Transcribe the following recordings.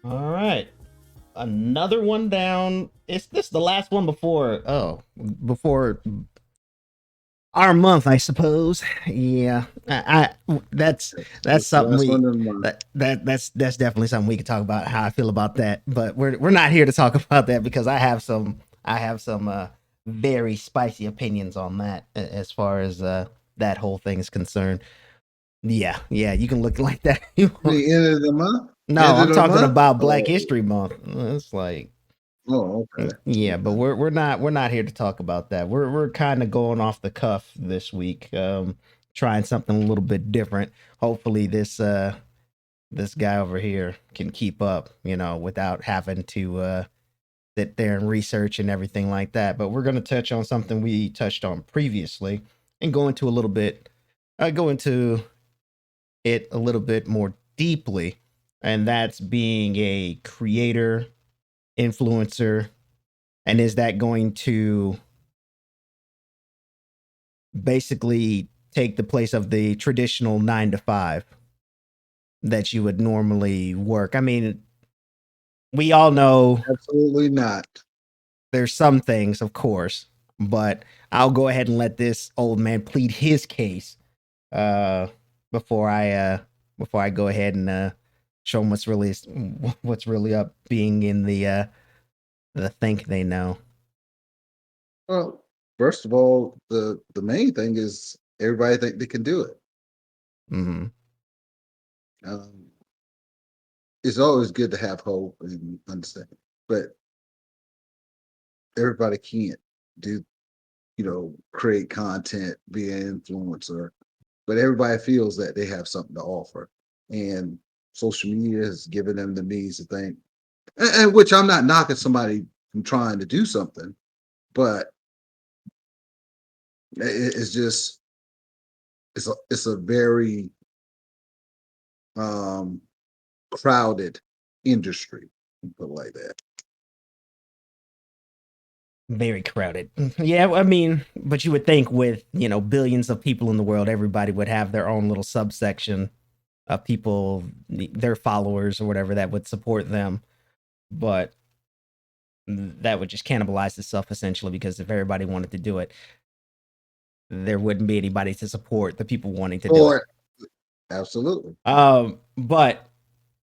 All right. Another one down. Is this the last one before our month, I suppose. Yeah. That's That's the something last we one of the month. that's definitely something we could talk about how I feel about that. But we're not here to talk about that because I have some very spicy opinions on that as far as that whole thing is concerned. Yeah, yeah, you can look like that. The end of the month? No, End of I'm the talking month? about Black Oh, History Month. It's like, okay. yeah, but Okay. we're not here to talk about that. We're kind of going off the cuff this week, trying something a little bit different. Hopefully, this guy over here can keep up, without having to sit there and research and everything like that. But we're gonna touch on something we touched on previously, and go into it a little bit more deeply, and that's being a creator, influencer, and is that going to basically take the place of the traditional 9 to 5 that you would normally work? I mean, we all know Absolutely not. there's some things, of course, but I'll go ahead and let this old man plead his case uh, before I go ahead and show him what's really up being in the think they know. Well, first of all, the main thing is everybody think they can do it. Hmm. Um, it's always good to have hope and understand, but everybody can't do, create content, be an influencer, but everybody feels that they have something to offer. And social media has given them the means to think, and which I'm not knocking somebody from trying to do something, but it's just it's a very um crowded industry, put it like that. Very crowded. Yeah, I mean, but you would think with, billions of people in the world, everybody would have their own little subsection of people, their followers or whatever that would support them. But that would just cannibalize itself essentially because if everybody wanted to do it, there wouldn't be anybody to support the people wanting to do it. Or absolutely. But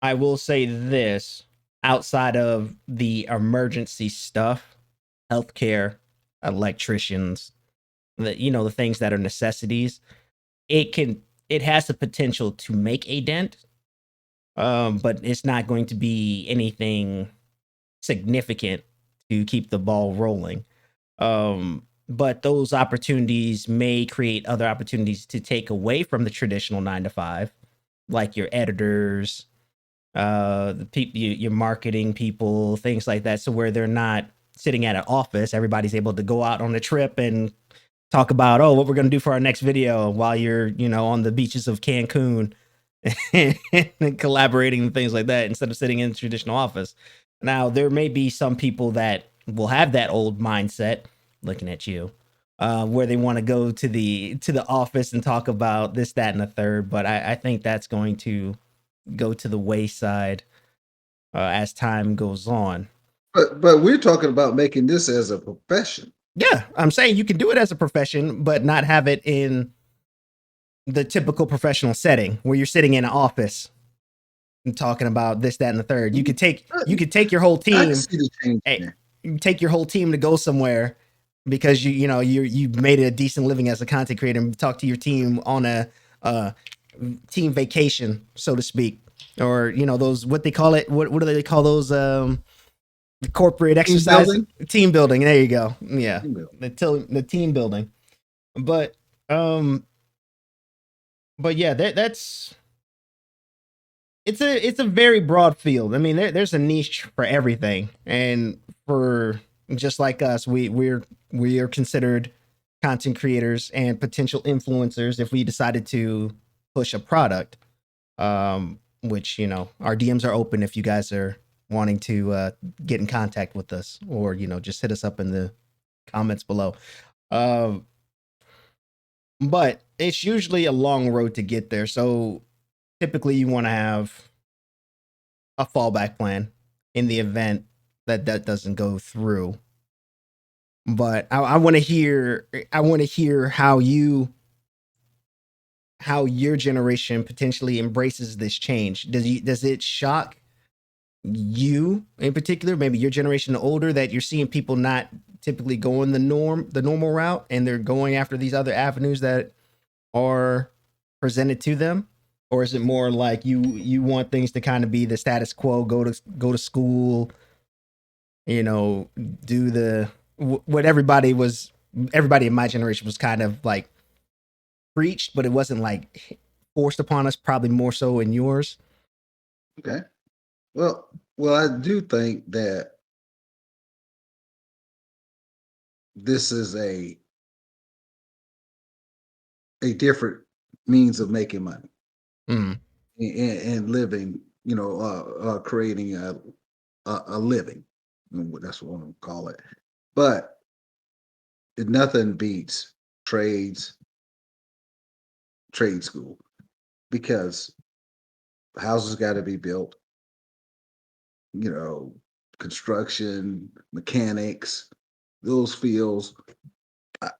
I will say this, outside of the emergency stuff, healthcare, electricians, the things that are necessities, it has the potential to make a dent, but it's not going to be anything significant to keep the ball rolling. But those opportunities may create other opportunities to take away from the traditional 9 to 5, like your editors, the people, your marketing people, things like that. So where they're not sitting at an office, everybody's able to go out on a trip and talk about, oh, what we're going to do for our next video while you're, on the beaches of Cancun and collaborating and things like that instead of sitting in a traditional office. Now, there may be some people that will have that old mindset, looking at you, where they want to go to the office and talk about this, that, and the third. But I think that's going to go to the wayside as time goes on. But we're talking about making this as a profession. Yeah, I'm saying you can do it as a profession, but not have it in the typical professional setting where you're sitting in an office and talking about this, that, and the third. You Mhm. could take I, you could take your whole I can team. see the change Hey, there. you take your whole team to go somewhere because you made a decent living as a content creator and talk to your team on a uh, team vacation, so to speak, or those what they call it. What do they call those? Corporate Team exercise, building. team building. There you go. Yeah, Team building. the team building. But um, but yeah, that's it's a very broad field. I mean, there's a niche for everything, and for just like us, we are considered content creators and potential influencers if we decided to push a product. Which our DMs are open if you guys are wanting to get in contact with us, or just hit us up in the comments below. Um, but it's usually a long road to get there. So typically, you want to have a fallback plan in the event that that doesn't go through. But I want to hear. I want to hear how your generation potentially embraces this change. Does it shock you in particular, maybe your generation older, that you're seeing people not typically going the normal route and they're going after these other avenues that are presented to them? Or is it more like you want things to kind of be the status quo, go to school, you know, do the what everybody in my generation was kind of like preached, but it wasn't like forced upon us, probably more so in yours. Okay. Well, I do think that this is a different means of making money Mm, and living, creating a living. That's what I'm gonna call it. But nothing beats trades, trade school, because houses got to be built, you know, construction, mechanics, those fields. I,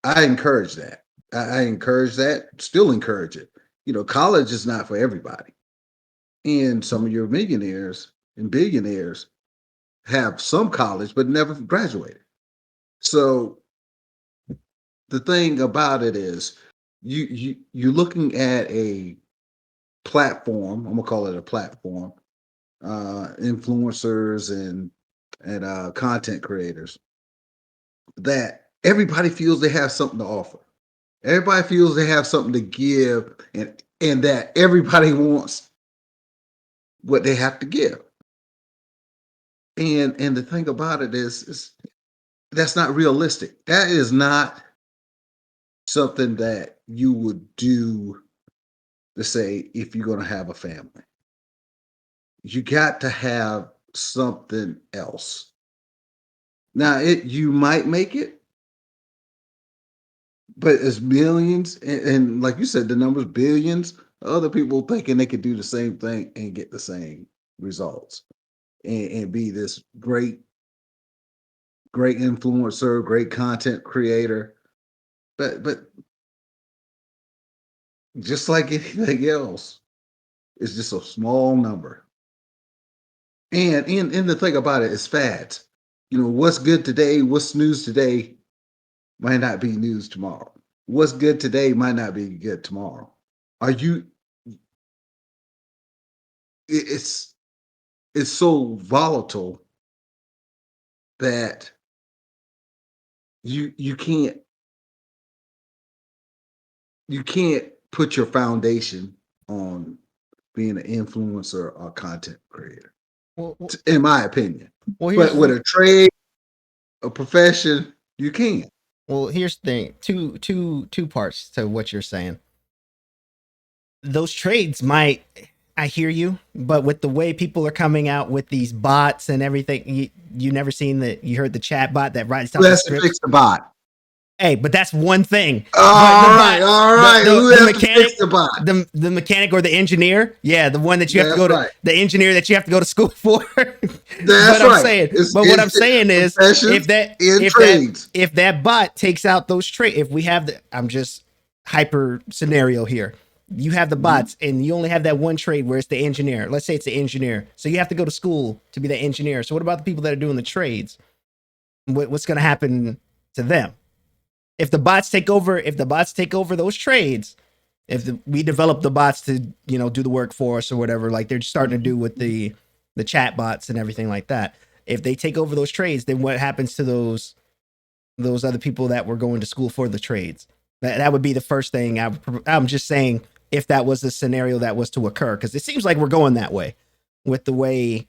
I encourage that. I encourage that, still encourage it. College is not for everybody. And some of your millionaires and billionaires have some college but never graduated. So the thing about it is you're looking at a platform, I'm gonna call it a platform, influencers and content creators, that everybody feels they have something to offer. Everybody feels they have something to give, and that everybody wants what they have to give. And the thing about it is that's not realistic. That is not something that you would do to say if you're going to have a family. You got to have something else. Now, you might make it, but it's millions, and like you said, the numbers billions. Other people thinking they could do the same thing and get the same results, and be this great influencer, great content creator. But just like anything else, it's just a small number. And the thing about it is fads. What's good today, what's news today might not be news tomorrow. What's good today might not be good tomorrow. Are you it's it's so volatile that you can't put your foundation on being an influencer or content creator, well, in my opinion. well, But here's with a trade, a profession, you can. here's the thing. Two parts to what you're saying. Those trades might, I hear you, but with the way people are coming out with these bots and everything, you never seen that. You heard the chat bot that writes out Who the has to scripts. fix the bot? Hey, but that's one thing. But the All right, bot, all right. Who the has to fix mechanic, the bot? the mechanic or the engineer, yeah, the one that you have to That's go to, right. the engineer that you have to go to school for. That's but I'm right. saying, It's but what I'm it's saying is, professions and trades. if that bot takes out those trades, if we have the, I'm just hyper scenario here. You have the Mhm. bots, and you only have that one trade where it's the engineer. Let's say it's the engineer, so you have to go to school to be the engineer. So what about the people that are doing the trades? What's going to happen to them? If the bots take over, those trades, we develop the bots to do the work for us or whatever, like they're starting to do with the chat bots and everything like that. If they take over those trades, then what happens to those other people that were going to school for the trades? That would be the first thing I'm just saying, if that was the scenario that was to occur, because it seems like we're going that way with the way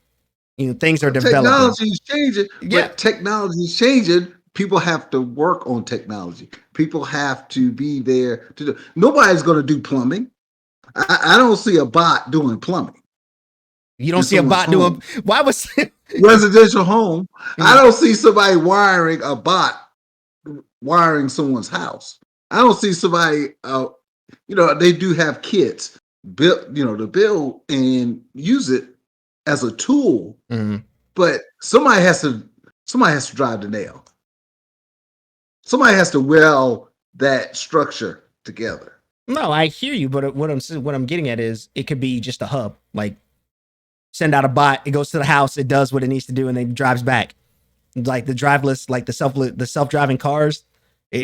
things are developing. Technology is changing, Yeah, but technology is changing. People have to work on technology. People have to be there to do. Nobody's going to do plumbing. I don't see a bot doing plumbing you don't in see a someone's bot doing. home, Why was residential home. I yeah. don't see somebody wiring a bot wiring someone's house. I don't see somebody. They do have kits built, to build and use it, as a tool, Mhm. but somebody has to drive the nail. Somebody has to weld that structure together. No, I hear you, but what I'm getting at is it could be just a hub. Like send out a bot, it goes to the house, it does what it needs to do, and then drives back. Like the driveless, like the self driving cars.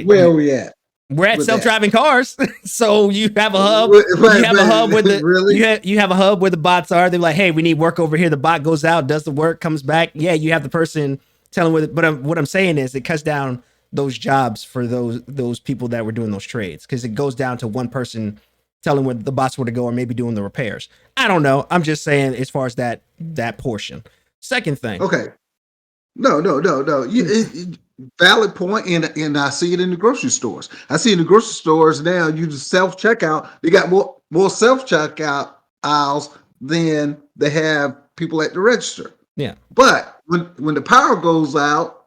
Where are we at We're at with self that? driving cars, so you have a hub. You have a hub with the really? you have a hub where the bots are. They're like, hey, we need work over here. The bot goes out, does the work, comes back. Yeah, you have the person telling where. But what I'm saying is, it cuts down those jobs for those people that were doing those trades because it goes down to one person telling where the bots were to go or maybe doing the repairs. I don't know. I'm just saying as far as that portion. Second thing. Okay. No. Valid point, and I see it in the grocery stores. I see in the grocery stores now. You just self checkout. They got more self checkout aisles than they have people at the register. Yeah. But when the power goes out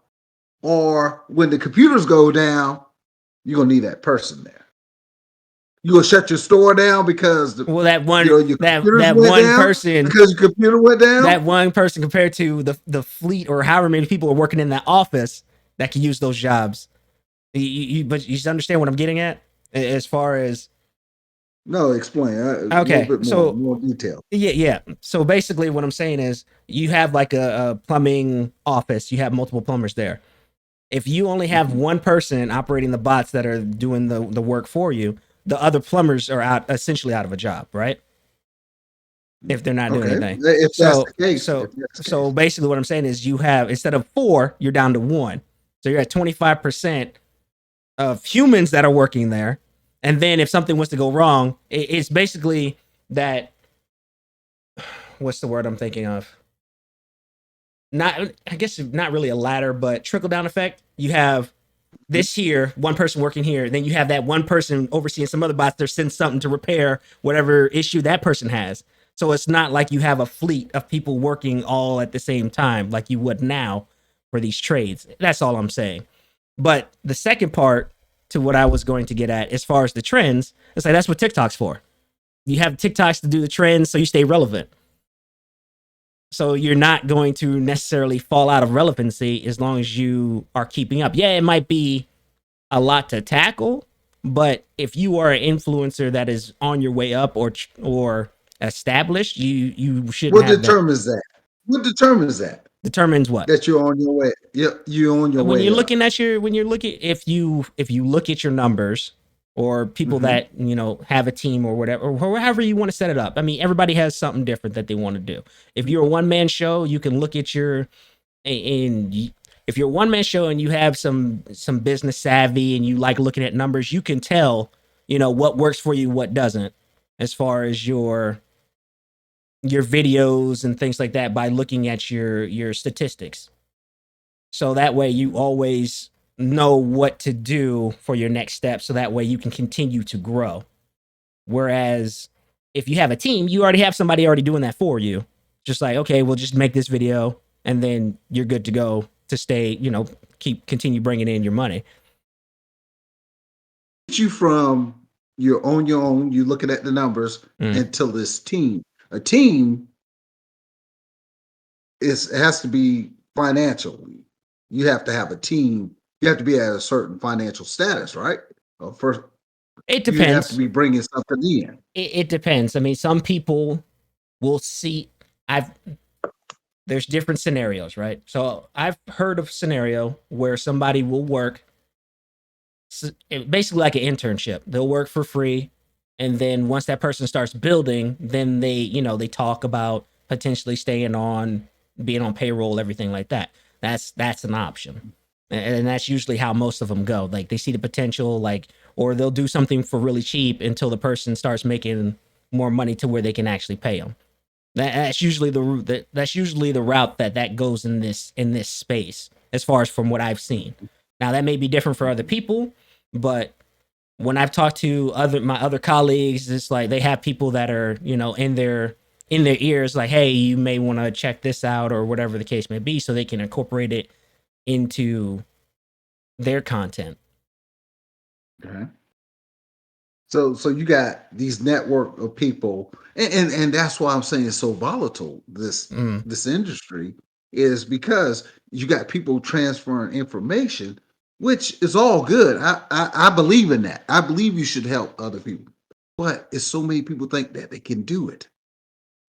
or when the computers go down, you're gonna need that person there. You gonna shut your store down because Well, that one your computers that went one down person because your computer went down. that one person compared to the fleet or however many people are working in that office that can use those jobs. But you understand what I'm getting at as far as No, explain a little okay. bit more detail. Yeah. So basically, what I'm saying is you have like a plumbing office. You have multiple plumbers there. If you only have one person operating the bots that are doing the work for you, the other plumbers are essentially out of a job, right? If they're not doing Okay, anything. if that's the So case, so so basically what I'm saying is you have instead of 4, you're down to 1. So you're at 25% of humans that are working there. And then if something was to go wrong, it's basically that what's the word I'm thinking of? Not I guess not really a ladder, but trickle down effect. You have this here, one person working here, then you have that one person overseeing some other bots that send something to repair whatever issue that person has. So it's not like you have a fleet of people working all at the same time like you would now for these trades. That's all I'm saying. But the second part to what I was going to get at as far as the trends, it's like that's what TikTok's for. You have TikToks to do the trends so you stay relevant. So you're not going to necessarily fall out of relevancy as long as you are keeping up. Yeah, it might be a lot to tackle, but if you are an influencer that is on your way up or established, you shouldn't what have that. determines that? What determines that? Determines what? That you're on your way. You're on your When way you're up. looking at your when you're looking if you look at your numbers or people that have a team or whatever or however you want to set it up. I mean, everybody has something different that they want to do. If you're a one man show, you can look at your and if you're a one man show and you have some business savvy and you like looking at numbers, you can tell what works for you, what doesn't, as far as your videos and things like that by looking at your statistics. So that way you always know what to do for your next step. So that way you can continue to grow. Whereas if you have a team, you already have somebody already doing that for you. Just like, okay, we'll just make this video and then you're good to go to stay, continue bringing in your money. You from you're on your own, you're looking at the numbers until this team. A team has to be financial. You have to have a team. You have to be at a certain financial status, right? First, It you have to depends. be bringing something in. It depends. I mean, some people will see. There's different scenarios, right? So I've heard of a scenario where somebody will work basically like an internship. They'll work for free, and then once that person starts building, then they talk about potentially staying on, being on payroll, everything like that. That's an option, and that's usually how most of them go. Like they see the potential, or they'll do something for really cheap until the person starts making more money to where they can actually pay them. That's usually the route that's usually the route that goes in this space, as far as from what I've seen. Now that may be different for other people, but when I've talked to my other colleagues, it's like they have people that are in their ears, like, hey, you may want to check this out or whatever the case may be, so they can incorporate it into their content. Okay. So you got these network of people, and that's why I'm saying it's so volatile. Mm, This industry is because you got people transferring information, which is all good. I believe in that. I believe you should help other people, but it's so many people think that they can do it,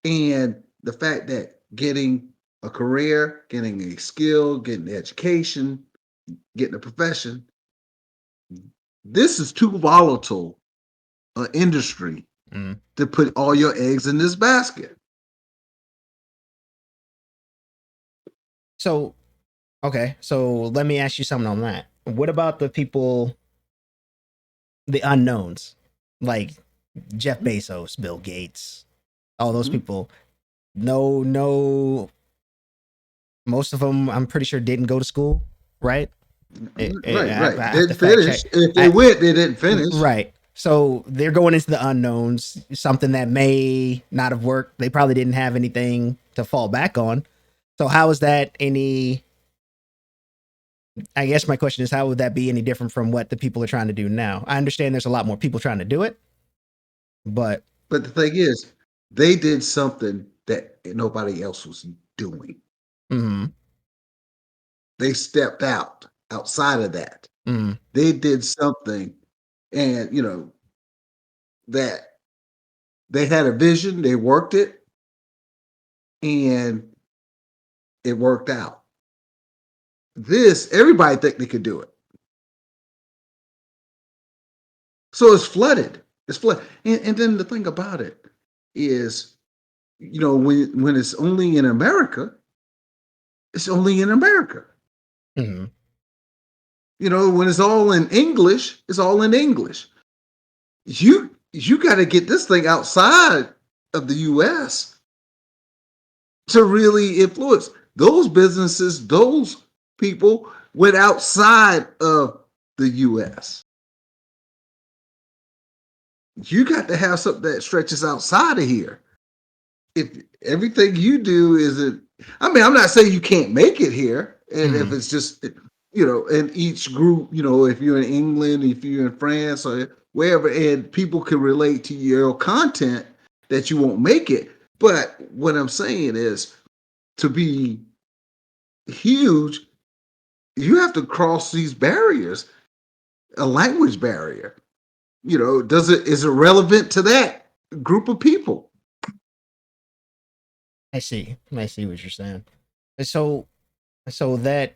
and the fact that getting a career, getting a skill, getting education, getting a profession, this is too volatile industry mm. to put all your eggs in this basket. So okay, so let me ask you something on that. What about the people, the unknowns, like Jeff Bezos, Bill Gates, all those Mhm. people? No, no, most of them, I'm pretty sure, didn't go to school, right? Right, right. I have to Didn't fact finish. check. If they I went, they didn't finish. right. So they're going into the unknowns, something that may not have worked. They probably didn't have anything to fall back on. So how is that any? I guess my question is, how would that be any different from what the people are trying to do now? I understand there's a lot more people trying to do it, but But the thing is, they did something that nobody else was doing. mm, They stepped outside of that. mm, They did something, and that they had a vision. They worked it, and it worked out. This everybody think they could do it, so it's flooded. It's flooded, and then the thing about it is, when it's only in America, it's only in America. mm, When it's all in English, it's all in English. You got to get this thing outside of the US to really influence. Those businesses, those people went outside of the US. You got to have something that stretches outside of here. If everything you do isn't, I mean, I'm not saying you can't make it here, and if mm. it's just, in each group, if you're in England, if you're in France, or wherever, and people can relate to your content, that you won't make it. But what I'm saying is, to be huge, you have to cross these barriers, a language barrier. Is it relevant to that group of people? I see. I see what you're saying. So, so that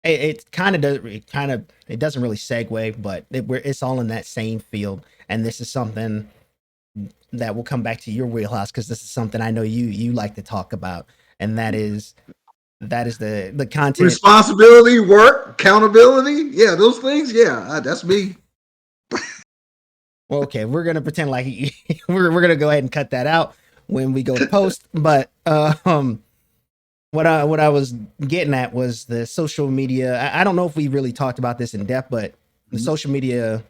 it kind of does. It doesn't really segue, but it's all in that same field. And this is something that will come back to your wheelhouse because this is something I know you like to talk about, and that is the content. Responsibility, work, accountability. Yeah, those things. Yeah, that's me. Well, okay, we're gonna pretend like we're gonna go ahead and cut that out when we go to post. But what I was getting at was the social media. I don't know if we really talked about this in depth, but the Mhm. social media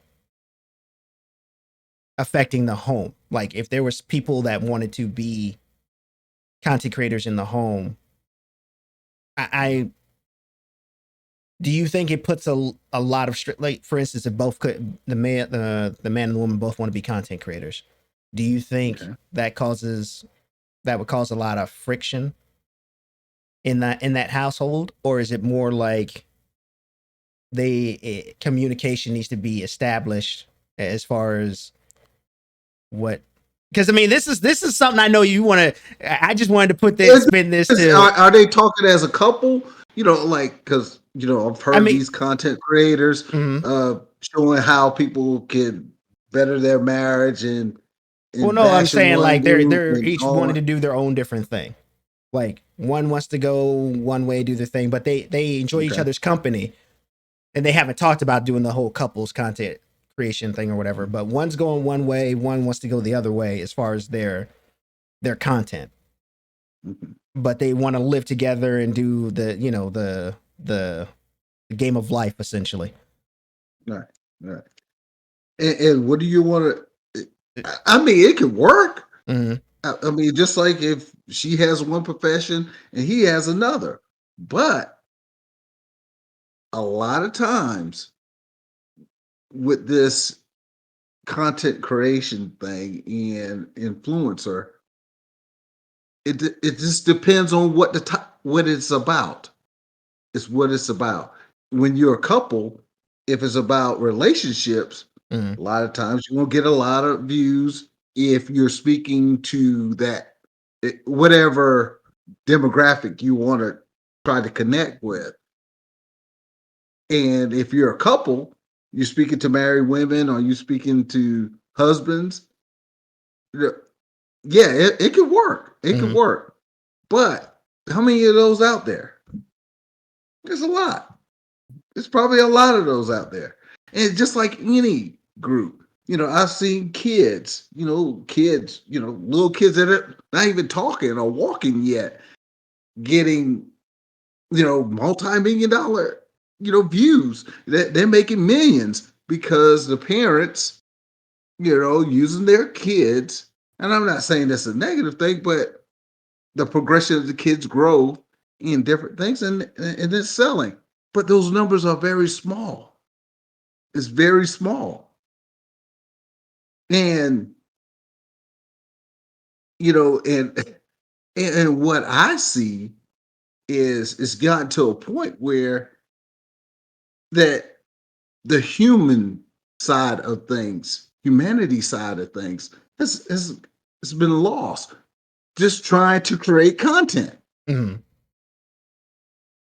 affecting the home. Like if there was people that wanted to be content creators in the home, I do you think it puts a lot of like for instance, if both could the man and the woman both want to be content creators, do you think Okay. that would cause a lot of friction in that household, or is it more like communication needs to be established as far as what? Because I mean, this is something I know you want to. I just wanted to put this spin this to. Are they talking as a couple? Like because I've I heard mean, these content creators mhm. showing how people can better their marriage Well, and no, I'm bashing saying one like group they're and each all wanting that. to do their own different thing. Like one wants to go one way, do their thing, but they enjoy each Okay. other's company, and they haven't talked about doing the whole couples content creation thing or whatever. But one's going one way, one wants to go the other way as far as their content, Mhm. but they want to live together and do the game of life essentially. Right. Right. And what do you want to? I mean, it could work. Mhm. I mean, just like if she has one profession and he has another, but a lot of times with this content creation thing and influencer, it just depends on what it's about. It's what it's about. When you're a couple, if it's about relationships, Mhm. a lot of times you won't get a lot of views if you're speaking to that whatever demographic you want to try to connect with. And if you're a couple, you're speaking to married women or you speaking to husbands, yeah, it could work. It could Mhm. work. But how many of those out there? There's a lot. There's probably a lot of those out there. And just like any group, I've seen little kids that are not even talking or walking yet, getting, multi-million dollar, views. They're making millions because the parents, using their kids. And I'm not saying that's a negative thing, but the progression of the kids' growth in different things and it's selling. But those numbers are very small. It's very small. And you know, and and what I see is it's gotten to a point where that the human side of things, humanity side of things, has been lost. Just trying to create content. Mhm.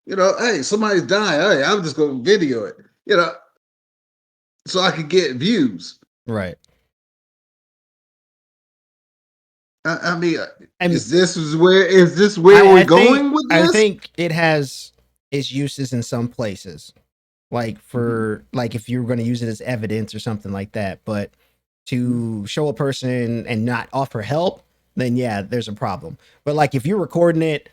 Hey, somebody's dying. Hey, I'm just gonna video it, so I could get views. Right. I mean, And is this where I we're I think going with I this? think it has its uses in some places. Like Mhm. for like if you're going to use it as evidence or something like that, but to show a person and not offer help, then yeah, there's a problem. But like if you're recording it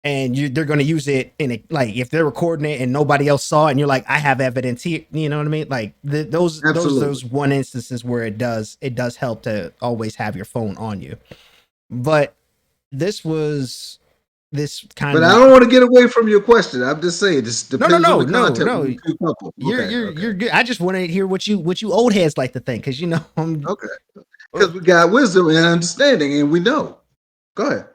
and they're going to use it in a, like if they're recording it and nobody else saw it and you're like I have evidence here, you know what I mean? Like Absolutely. those one instances where it does help to always have your phone on you. But this was this But I kind don't want to get away from your question. I'm just saying this no no depends on no the no content no with the two couples. you're Okay, you're okay, you're good. I just want to hear what you old heads like to think because I'm okay. Because we got wisdom and understanding, and we know. Go ahead.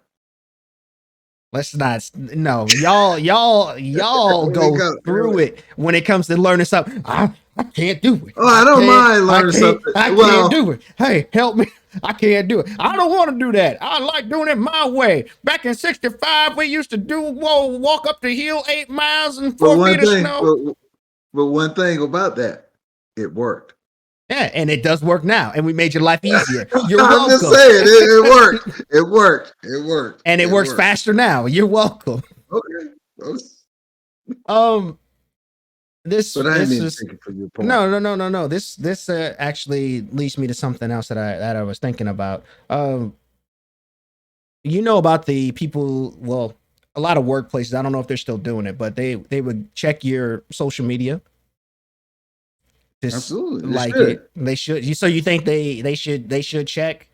let's not no y'all There we go go. through it when it comes to learning something. I can't do it. Oh, I don't mind I learning can't something. I can't Well, do it. Hey, help me. I can't do it. I don't want to do that. I like doing it my way. Back in '65, we used to walk up the hill 8 miles and but 4 feet one of thing, snow. but one thing about that, it worked. Yeah, and it does work now, and we made your life easier. You're I'm just welcome. saying, it worked. It worked. It worked. And it It works worked. faster now. You're welcome. Okay. Okay. Um, this But I didn't this mean to is take it from your point. no. This actually leads me to something else that I was thinking about. You know about the people. Well, a lot of workplaces. I don't know if they're still doing it, but they would check your social media. Just Absolutely. It like should. it, they should. So you think they should check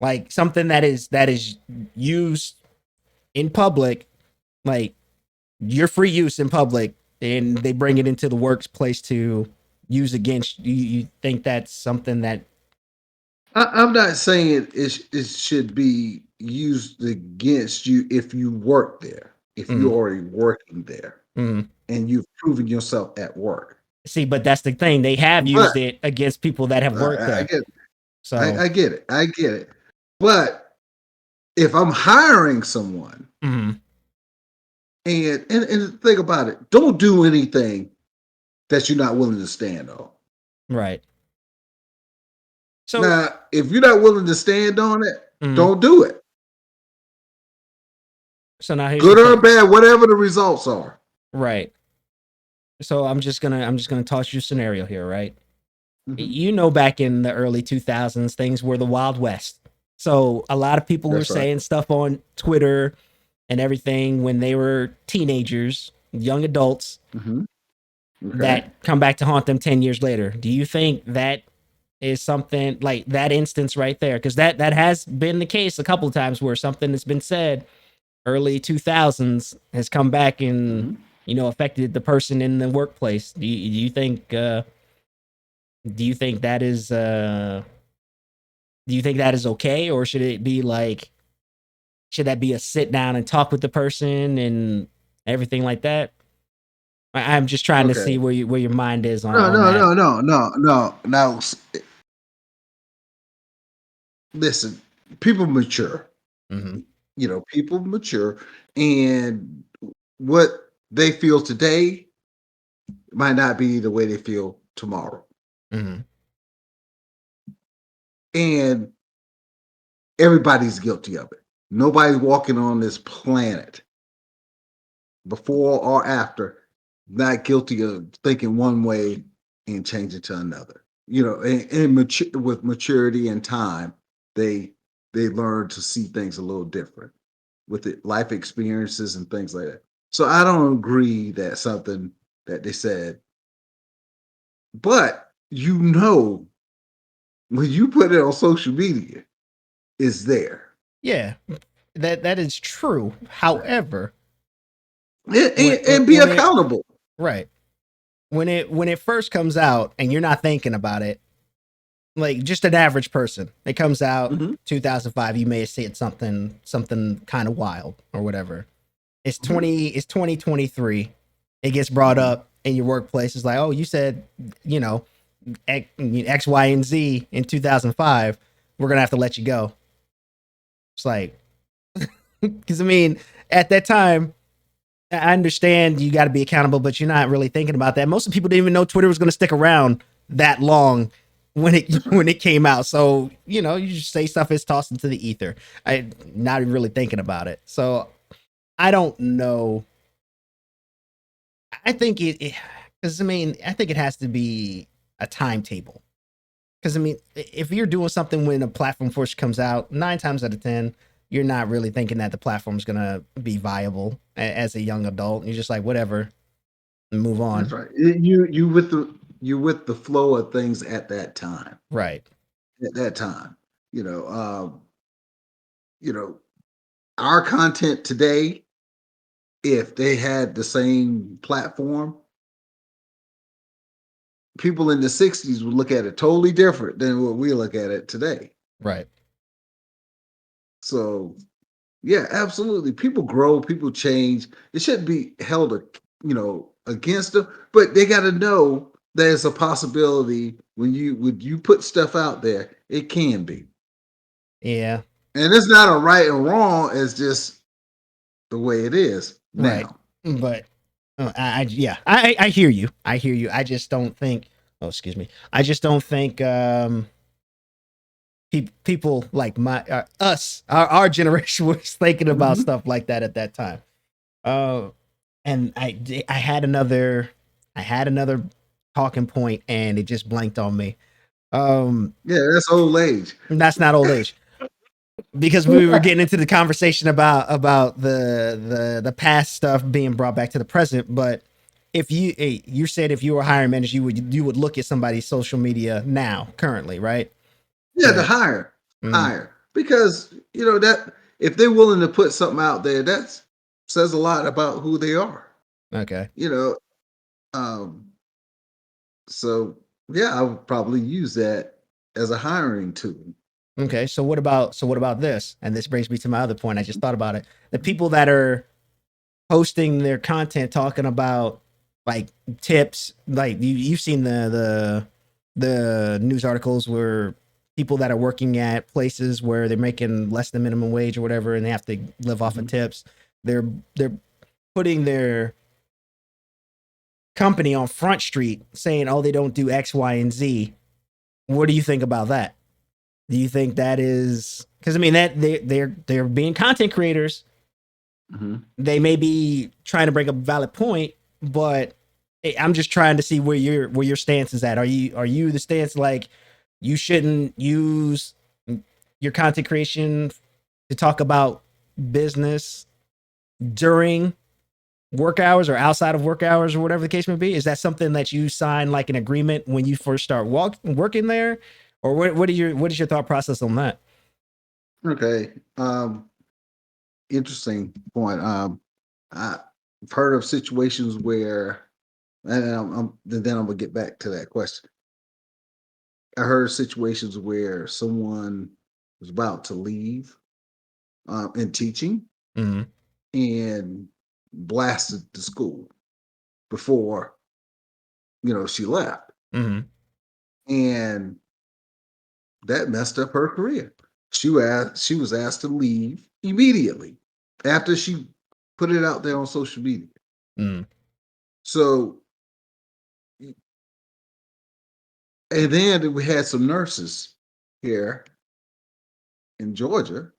like something that is used in public, like your free use in public, and they bring it into the workplace to use against you. You think that's something that I'm not saying it should be used against you if you work there, if you're mm, already working there mm. and you've proven yourself at work. See, but that's the thing. They have But used it against people that have worked I there. get So, I get it. I get it. But if I'm hiring someone mm, and think about it, don't do anything that you're not willing to stand on. right. So, Now, if you're not willing to stand on it, mm, don't do it. so now here's the Good or thing. bad, whatever the results are. Right. So I'm just gonna toss you a scenario here, right? Mhm. Back in the early 2000s, things were the Wild West. So a lot of people were That's right. saying stuff on Twitter and everything when they were teenagers, young adults Mhm. Okay. that come back to haunt them 10 years later. Do you think that is something like that instance right there? Because that has been the case a couple of times where something that's been said early 2000s has come back and Mhm. affected the person in the workplace. Do you think Do you think that is okay, or should it be like, should that be a sit down and talk with the person and everything like that? I'm just trying to Okay. see where your mind is No, on no, that. no, no, no, no. Now, listen, people mature. Mm-hmm. People mature, and what they feel today might not be the way they feel tomorrow. Mm-hmm. And everybody's guilty of it. Nobody's walking on this planet before or after not guilty of thinking one way and changing to another. With maturity and time, they learn to see things a little different with it, life experiences and things like that. So I don't agree that something that they said, but when you put it on social media, it's there. Yeah, that is true. However, And be when it accountable. right, when it first comes out and you're not thinking about it, like just an average person, it comes out Mhm, 2005. You may have said something kind of wild or whatever. mhm, It's 2023. It gets brought mhm. up in your workplace. It's like, oh, you said, you know, X, Y, and Z in 2005. We're gonna have to let you go. It's like, because I mean, at that time, I understand you got to be accountable, but you're not really thinking about that. Most of the people didn't even know Twitter was going to stick around that long when it That's right. when it came out. So you just say stuff is tossed into the ether. I not really thinking about it. So I don't know. I think because I mean I think it has to be a timetable. Because I mean, if you're doing something when a platform first comes out, 9 times out of 10, you're not really thinking that the platform's gonna be viable as a young adult. You're just like, whatever, and move That's on. right. You with the flow of things at that time. Right. At that time, you know, you know, our content today, if they had the same platform, people in the '60s would look at it totally different than what we look at it today. Right. So, yeah, absolutely. People grow, people change. It shouldn't be held, against them, but they got to know there's a possibility when you put stuff out there, it can be. Yeah. And it's not a right and wrong, it's just the way it is Right. now. But yeah, I hear you. I hear you. I just don't think. Oh, excuse me. I just don't think people like us, our generation was thinking about Mhm. stuff like that at that time. Uh, and I had another talking point, and it just blanked on me. Um, Yeah, that's old age. that's not old age, because we were getting into the conversation about the past stuff being brought back to the present. But if you said if you were a hiring manager, you would look at somebody's social media now, currently, right? Yeah, the Right. higher, Mm, higher. Because that if they're willing to put something out there, that says a lot about who they are. okay. You know, um, so yeah, I would probably use that as a hiring tool. Okay. So what about this? And this brings me to my other point. I just thought about it. The people that are posting their content talking about like tips, like you've seen the news articles where people that are working at places where they're making less than minimum wage or whatever and they have to live off of Mhm. tips. They're putting their company on Front Street saying, oh, they don't do X, Y, and Z. What do you think about that? Do you think that is because I mean that they're being content creators. Mhm. They may be trying to bring up a valid point, but I'm just trying to see where your stance is at. Are you the stance like you shouldn't use your content creation to talk about business during work hours or outside of work hours or whatever the case may be? Is that something that you sign like an agreement when you first start working there, or what is your thought process on that? Okay. Interesting point. I've heard of situations where, and then I'm gonna get back to that question. I heard situations where someone was about to leave in teaching Mhm. and blasted the school before she left, Mhm. and that messed up her career. She was asked to leave immediately after she put it out there on social media. Mhm. So, and then we had some nurses here in Georgia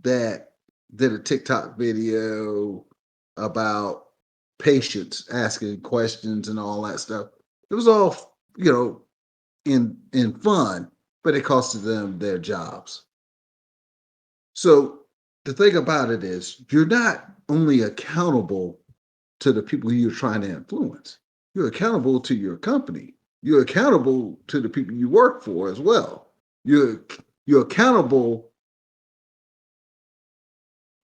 that did a TikTok video about patients asking questions and all that stuff. It was all, in fun, but it costed them their jobs. So the thing about it is you're not only accountable to the people you're trying to influence, you're accountable to your company. You're accountable to the people you work for as well. You're accountable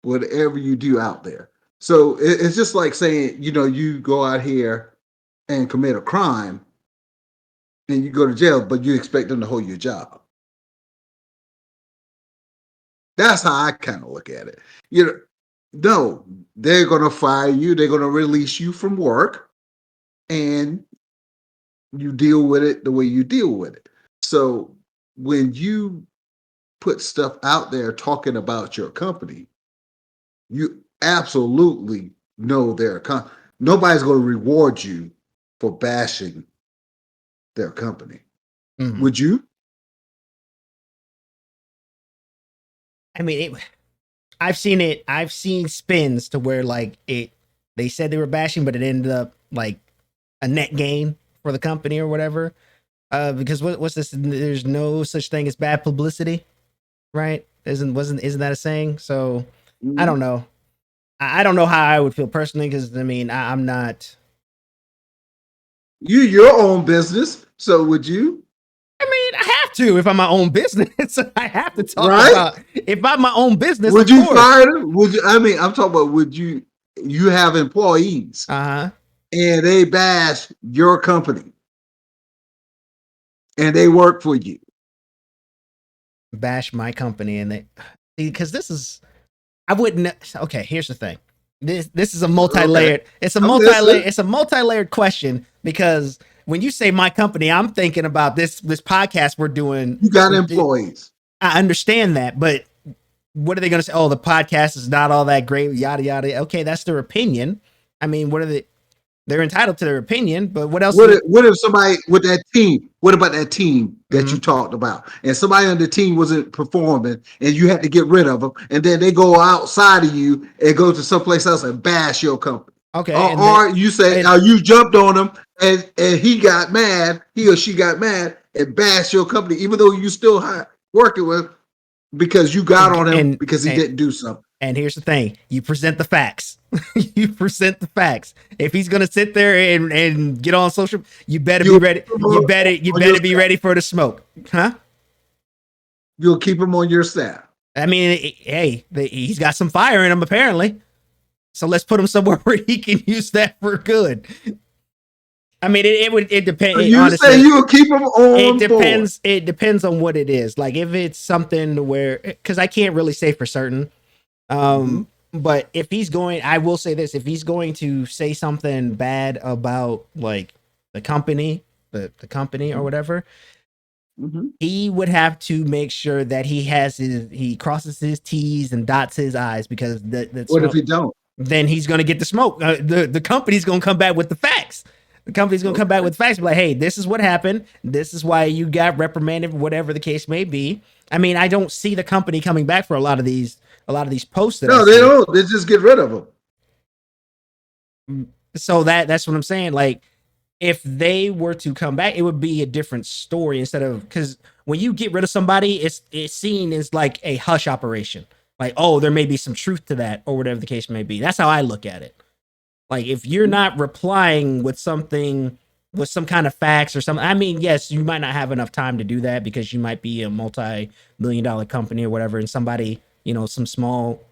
whatever you do out there. So it's just like saying, you go out here and commit a crime and you go to jail, but you expect them to hold your job. That's how I kind of look at it. You know, no, they're going to fire you. They're going to release you from work, and you deal with it the way you deal with it. So when you put stuff out there talking about your company, you absolutely know nobody's going to reward you for bashing their company. Mhm. Would you? I mean, I've seen it. I've seen spins to where like they said they were bashing, but it ended up like a net gain for the company or whatever. Because what's this? There's no such thing as bad publicity, right? Isn't that a saying? So I Mhm. don't know. I don't know how I would feel personally because I mean I'm not. You your own business. So would you? I mean, I have to if I'm my own business. I have to talk Right? about if I'm my own business, Would of you course. fire them? Would you? I mean, I'm talking about would you? You have employees Uh huh. and they bash your company and they work for you. Bash my company and they because this is I wouldn't. Okay, here's the thing. This is a Okay, multi-layered. It's a I'm multi-layered. listening. It's a multi-layered question because when you say my company, I'm thinking about this podcast we're doing. You got employees. I understand that, but what are they going to say? Oh, the podcast is not all that great. Yada yada. Okay, that's their opinion. I mean, what are they? They're entitled to their opinion, but what else? What if somebody with that team? What about that team that you Mhm. talked about? And somebody on the team wasn't performing, and you had to get rid of them, and then they go outside of you and go to someplace else and bash your company. Okay, Or, and then or you say, and you jumped on him, and he got mad, he or she got mad and bashed your company, even though you still working with because you got on him and because he and didn't do something. And here's the thing: you present the facts. You present the facts. If he's gonna sit there and get on social, you better be You'll ready. keep him You on your better be staff. ready for the smoke, huh? You'll keep him on your staff. I mean, hey, he's got some fire in him apparently. So let's put him somewhere where he can use that for good. I mean, it So depends. you say Honestly, you'll keep him it on board. depends. It depends on what it is. Like if it's something where, because I can't really say for certain. Mhm, But if he's going, I will say this: if he's going to say something bad about like the company, the company or mhm, whatever, mhm. he would have to make sure that he crosses his T's and dots his I's because the What if smoke. he don't? Then he's going to get the smoke. The company's going to come back with the facts. The company's going to come back Okay. with facts. Be like, hey, this is what happened. This is why you got reprimanded, whatever the case may be. I mean, I don't see the company coming back for a lot of these posts that I No, they see. don't. They just get rid of him. So that's what I'm saying. Like, if they were to come back, it would be a different story instead of because when you get rid of somebody, it's seen as like a hush operation. Like, oh, there may be some truth to that, or whatever the case may be. That's how I look at it. Like, if you're Mhm. not replying with something with some kind of facts or something, I mean, yes, you might not have enough time to do that because you might be a multi-million-dollar company or whatever, and somebody, some small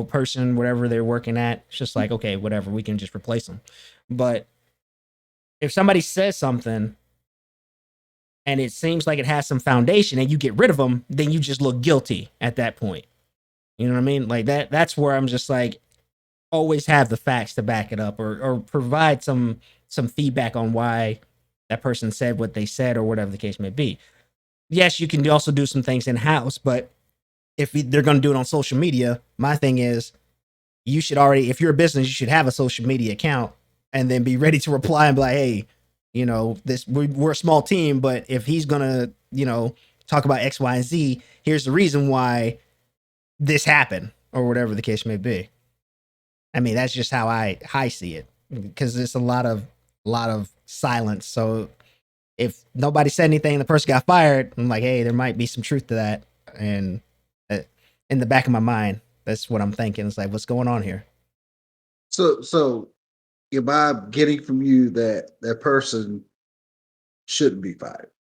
person, whatever they're working at, it's just like, okay, whatever, we can just replace them. But if somebody says something and it seems like it has some foundation and you get rid of them, then you just look guilty at that point. You know what I mean? Like that's where I'm just like, always have the facts to back it up, or provide some feedback on why that person said what they said or whatever the case may be. Yes, you can also do some things in house, but if they're going to do it on social media, my thing is you should already, if you're a business, you should have a social media account and then be ready to reply and be like, hey, you know, we're a small team, but if he's going to, you know, talk about X, Y, and Z, here's the reason why this happened or whatever the case may be. I mean, that's just how I see it, because there's a lot of silence. So if nobody said anything, the person got fired. I'm like, hey, there might be some truth to that. And in the back of my mind, that's what I'm thinking. It's like, what's going on here? So am I getting from you that that person shouldn't be fired?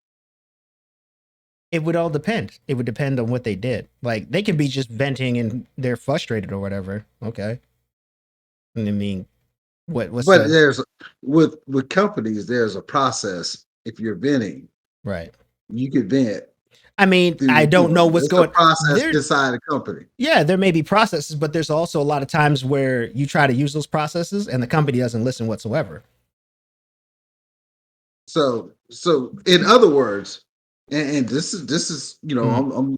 It would all depend. It would depend on what they did. Like they can be just venting and they're frustrated or whatever. Okay. I mean, what's But the there's with companies, there's a process. If you're venting, right? you could vent I mean, I through, don't know what's it's a going process there. inside a company. Yeah, there may be processes, but there's also a lot of times where you try to use those processes and the company doesn't listen whatsoever. So in other words, and this is Mhm. I'm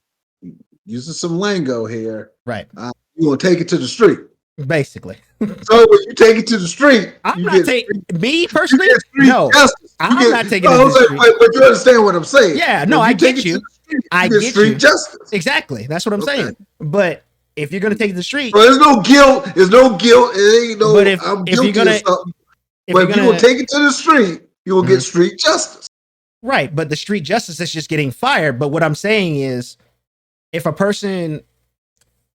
using some lingo here. Right. You gonna take it to the street. Basically. So when you take it to the street, I'm not taking me you personally. get street No, justice. You I'm get not taking no, it I to was the like, street. but you understand what I'm saying. Yeah, no, When I you take get it to you. the street, I you get get street you. justice. Exactly. That's what I'm Okay. saying. But if you're gonna take it to the street, So there's no guilt. There's no guilt. It ain't but no I'm if you're guilty of gonna something. if But you're if you gonna gonna take it to the street, you will get Mhm. street justice. right, but the street justice is just getting fired. But what I'm saying is, if a person,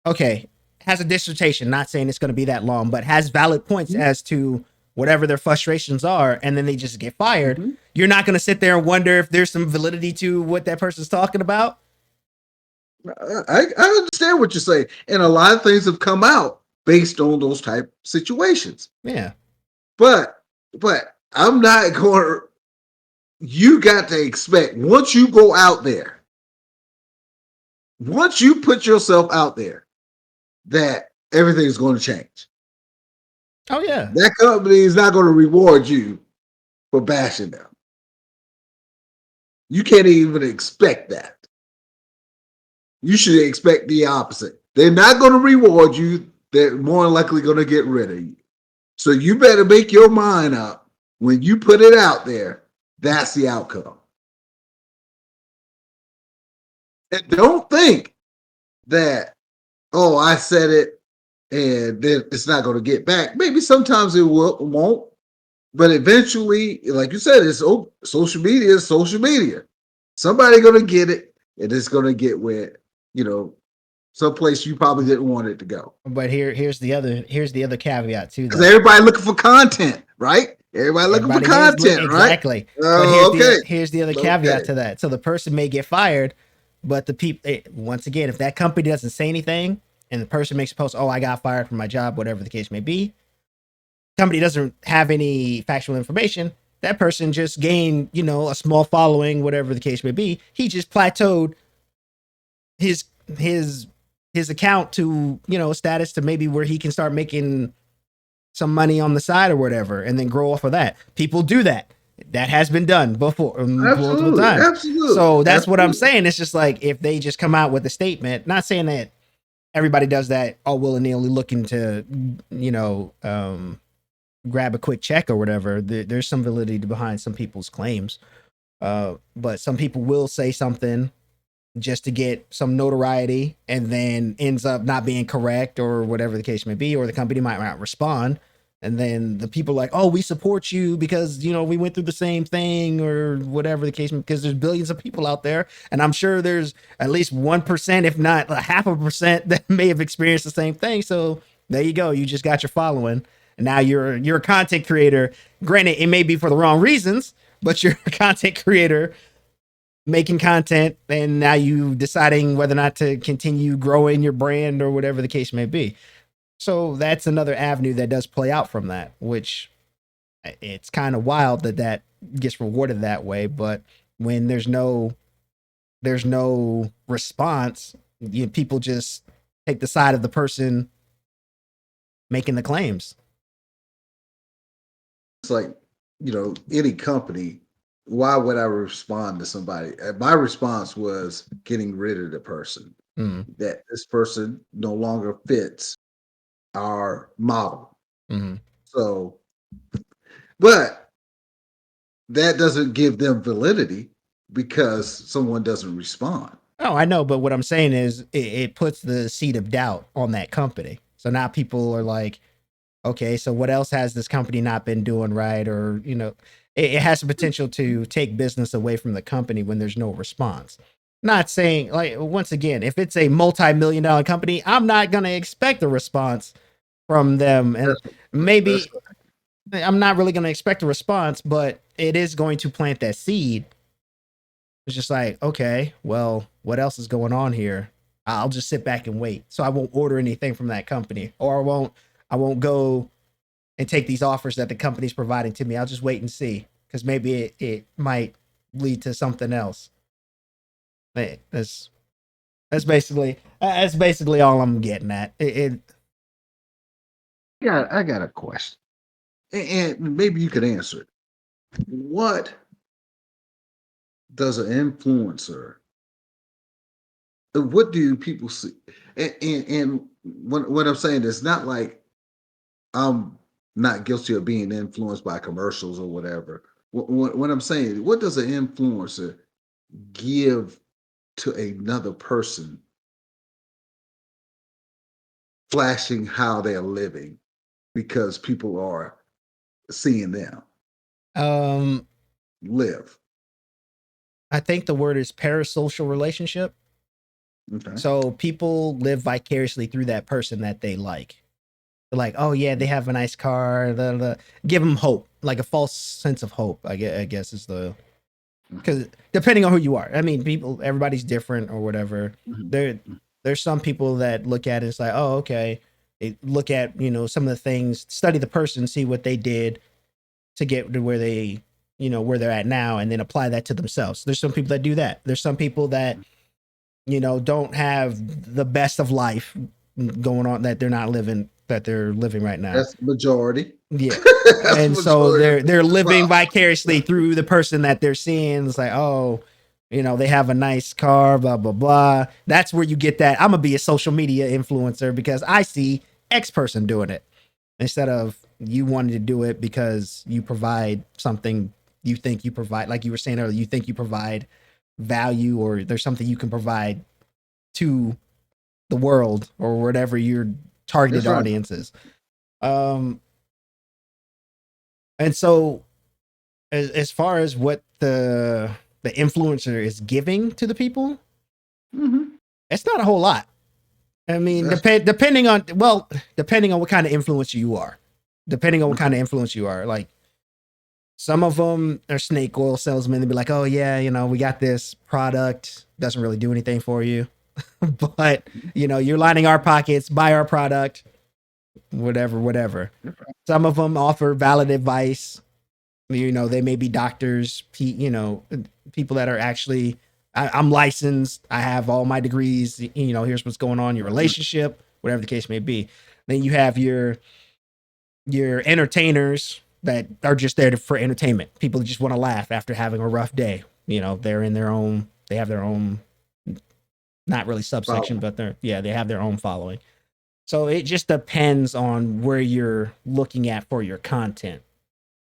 okay, has a dissertation, not saying it's going to be that long, but has valid points Mhm. as to whatever their frustrations are, and then they just get fired, Mhm. you're not going to sit there and wonder if there's some validity to what that person's talking about. I understand what you're saying, and a lot of things have come out based on those type situations. Yeah. But I'm not going. You got to expect once you go out there, once you put yourself out there, that everything's going to change. Oh yeah. That company is not going to reward you for bashing them. You can't even expect that. You should expect the opposite. They're not going to reward you. They're more than likely going to get rid of you. So you better make your mind up when you put it out there. That's the outcome. And don't think that, oh, I said it and then it's not going to get back. Maybe sometimes won't, but eventually, like you said, it's social media is social media. Somebody going to get it, and it's going to get where you know someplace you probably didn't want it to go. But here's the other caveat too, Because though. everybody looking for content, right? Everybody looking for Everybody here's content, right? exactly. But Oh, okay, here's the other okay. caveat to that. So the person may get fired, but the people, once again, if that company doesn't say anything and the person makes a post, oh, I got fired from my job, whatever the case may be, company doesn't have any factual information. That person just gained, you know, a small following, whatever the case may be. He just plateaued his his his account to, you know, status to maybe where he can start making some money on the side or whatever, and then grow off of that. People do that. That has been done before, multiple Absolutely, times. absolutely, So that's what I'm absolutely. saying. It's just like if they just come out with a statement, not saying that everybody does that all willy nilly looking to, you know, grab a quick check or whatever. There's some validity behind some people's claims. But some people will say something just to get some notoriety and then ends up not being correct or whatever the case may be, or the company might not respond. And then the people are like, oh, we support you because, you know, we went through the same thing or whatever the case, because there's billions of people out there. And I'm sure there's at least 1%, if not a half a percent, that may have experienced the same thing. So there you go. You just got your following. And now you're a content creator. Granted, it may be for the wrong reasons, but you're a content creator making content, and now you deciding whether or not to continue growing your brand or whatever the case may be. So that's another avenue that does play out from that, which it's kind of wild that that gets rewarded that way. But when there's no response, people just take the side of the person making the claims. It's like, any company, why would I respond to somebody? My response was getting rid of the person, Mm, that this person no longer fits our model. mm. So, but that doesn't give them validity because someone doesn't respond. Oh, I know, but what I'm saying is it puts the seed of doubt on that company. So now people are like, okay, so what else has this company not been doing right? Or, it has the potential to take business away from the company when there's no response. Not saying, like, once again, if it's a multi-million-dollar company, I'm not going to expect a response from them. And That's that's maybe I'm not really going to expect a response, but it is going to plant that seed. It's just like, okay, well, what else is going on here? I'll just sit back and wait. So I won't order anything from that company, or I won't go and take these offers that the company's providing to me. I'll just wait and see, because maybe it might lead to something else. Hey, that's basically all I'm getting at. Yeah, I got a question, and maybe you could answer it. What does an influencer? What do people see? And what I'm saying is not like I'm not guilty of being influenced by commercials or whatever. What I'm saying, what does an influencer give to another person, flashing how they're living because people are seeing them um live? I think the word is parasocial relationship. Okay. So people live vicariously through that person that they like. They're like, oh yeah, they have a nice car. Give them hope, like a false sense of hope. I guess is the, because depending on who you are, I mean, everybody's different or whatever. Mhm. There, there's some people that look at it, it's like, oh, okay. They look at some of the things, study the person, see what they did to get to where where they're at now, and then apply that to themselves. There's some people that do that. There's some people that don't have the best of life going on, that they're living right now. That's the majority. Yeah. That's the And so majority of they're the living problem. vicariously through the person that they're seeing. It's like, oh, they have a nice car, blah blah blah. That's where you get that. I'm gonna be a social media influencer because I see X person doing it, instead of you wanting to do it because you provide something, you think you provide, like you were saying earlier, you think you provide value, or there's something you can provide to the world or whatever your targeted That's right. audience is. Um, and so as far as what the influencer is giving to the people, Mhm. it's not a whole lot. I mean, That's depending on what kind of influencer you are, okay. like some of them are snake oil salesmen. They'd be like, oh yeah, we got this product, doesn't really do anything for you, but you're lining our pockets, buy our product, whatever. Some of them offer valid advice. They may be doctors, people that are actually, I'm licensed, I have all my degrees, here's what's going on in your relationship, whatever the case may be. Then you have your entertainers that are just there for entertainment. People just want to laugh after having a rough day. They have their own, not really subsection, Problem. but they have their own following. So it just depends on where you're looking at for your content.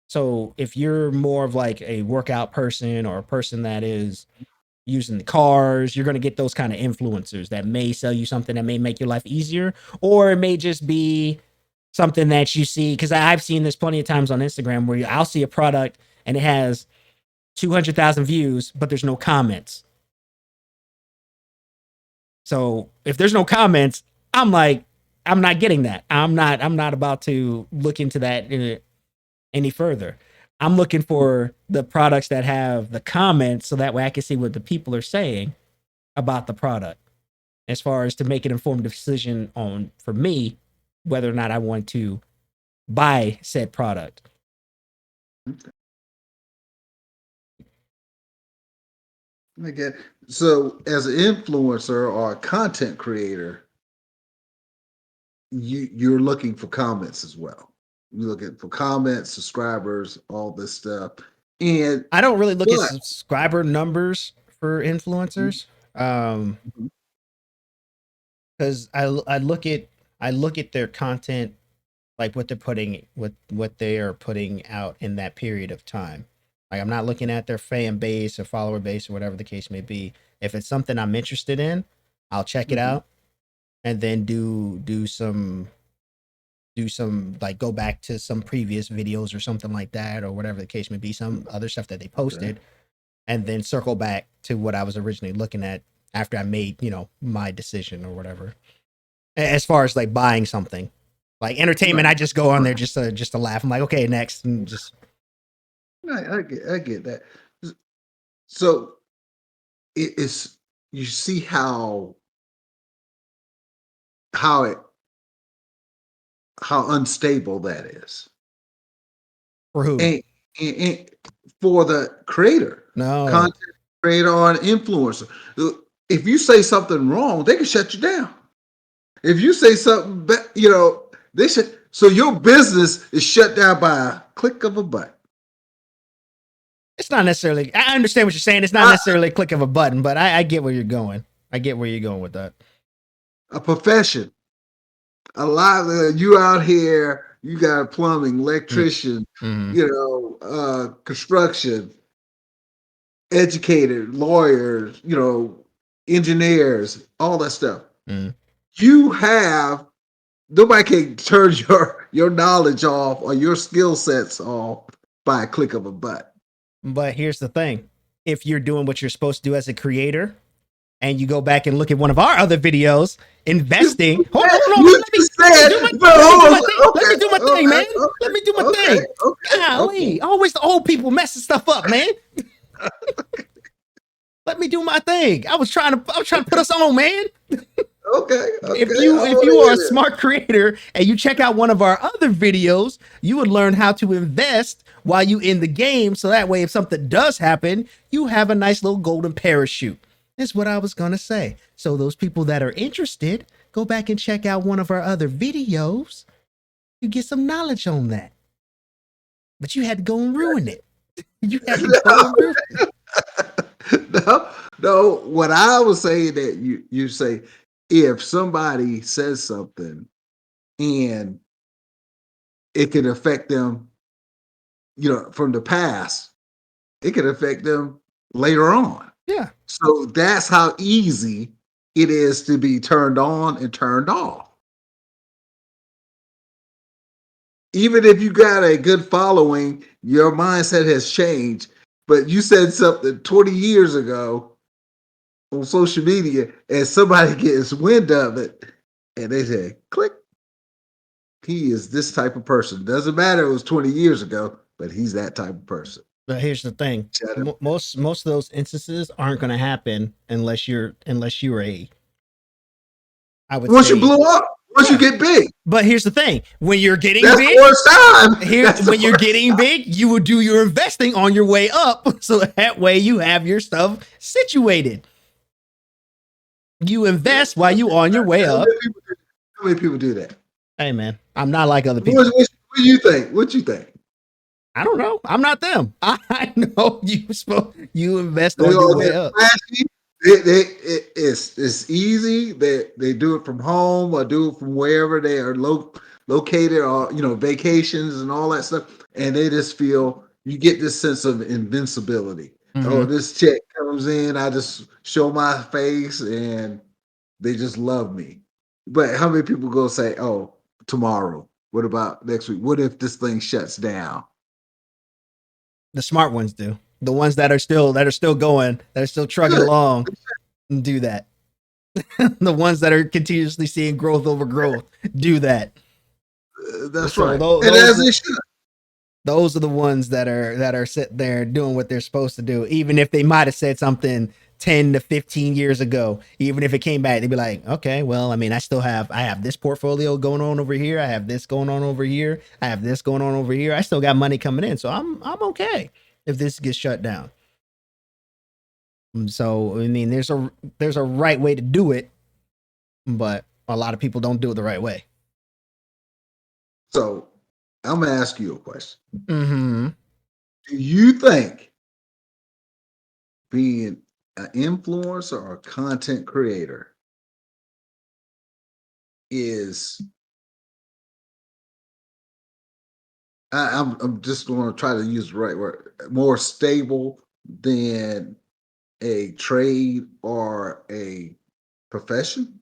So if you're more of like a workout person, or a person that is using the cars, you're going to get those kind of influencers that may sell you something that may make your life easier, or it may just be something that you see. Because I've seen this plenty of times on Instagram where I'll see a product and it has 200,000 views, but there's no comments. So if there's no comments, I'm like, I'm not getting that. I'm not about to look into that any further. I'm looking for the products that have the comments, so that way I can see what the people are saying about the product, as far as to make an informed decision on, for me, whether or not I want to buy said product. I get so as an influencer or a content creator, you're looking for comments as well. You're looking for comments, subscribers, all this stuff. And I don't really look at but subscriber numbers for influencers. Mhm. Because I look at their content, like what they're putting, what they are putting out in that period of time. Like I'm not looking at their fan base or follower base or whatever the case may be. If it's something I'm interested in, I'll check it Mhm. out and then do some like go back to some previous videos or something like that or whatever the case may be, some other stuff that they Okay. posted, and then circle back to what I was originally looking at after I made, my decision or whatever. As far as like buying something, like entertainment, Right. I just go on there Right. just to laugh. I'm like, okay, next, and just I get that. So it is you see how it how unstable that is. for who? And for the creator, No, content creator or an influencer. If you say something wrong, they can shut you down. If you say something, they should. So your business is shut down by a click of a button. it's not necessarily. I understand what you're saying. It's not I, necessarily a click of a button, but I get where you're going. I get where you're going with that. a profession. A lot of you out here, you got plumbing, electrician, Mm-hmm. construction, educated, lawyers, engineers, all that stuff. Mm-hmm. You have nobody can turn your knowledge off or your skill sets off by a click of a button. But here's the thing: if you're doing what you're supposed to do as a creator, and you go back and look at one of our other videos, You investing. Hold on, man. you just Let me said, do my but let me do hold my thing. on, Let me okay, do my thing, okay, man. Let me do my okay, thing. okay, okay, Golly, always the old people messing stuff up, man. Let me do my thing. I was trying to put us on, man. okay, If okay. you I if want you to are a hear this. smart creator and you check out one of our other videos, you would learn how to invest while you in the game. So that way, if something does happen, you have a nice little golden parachute. Is what I was gonna say. So those people that are interested, go back and check out one of our other videos. You get some knowledge on that. But you had to go and ruin it. You had to go and ruin it. No, no. What I was saying that you say if somebody says something and it can affect them, from the past, it can affect them later on. Yeah. So that's how easy it is to be turned on and turned off. Even if you got a good following, your mindset has changed. But you said something 20 years ago on social media, and somebody gets wind of it, and they say, click, he is this type of person. Doesn't matter it was 20 years ago, but he's that type of person. But here's the thing: Shut up. most of those instances aren't going to happen unless you're a, I would Once you say, blow up, once you yeah. get big, But here's the thing: when you're getting that's the big, worst time. here That's the when you're worst getting time. big, you will do your investing on your way up, so that way you have your stuff situated. You invest while you on your way How up. many people do, how many people do that? Hey man, I'm not like other What, people. what, what do you think? What you think? I don't know. I'm not them. I know you invest They're on your gonna way get up. flashy. It's easy. They do it from home or do it from wherever they are located, or vacations and all that stuff. And they just feel you get this sense of invincibility. Oh, Mm-hmm. this check comes in, I just show my face, and they just love me. But how many people go say, "Oh, tomorrow? What about next week? What if this thing shuts down?" The smart ones do. The ones that are still going, that are still trugging Good. along, do that. The ones that are continuously seeing growth over growth, do that. That's So right. And as it should. those are the ones that are sitting there doing what they're supposed to do, even if they might have said something 10 to 15 years ago. Even if it came back, they'd be like, okay, well, I mean, I have this portfolio going on over here, I have this going on over here, I have this going on over here, I still got money coming in, so I'm okay if this gets shut down. So I mean, there's a right way to do it, but a lot of people don't do it the right way. So I'm gonna ask you a question. Mm-hmm. Do you think being an influencer or a content creator is I'm just going to try to use the right word, more stable than a trade or a profession?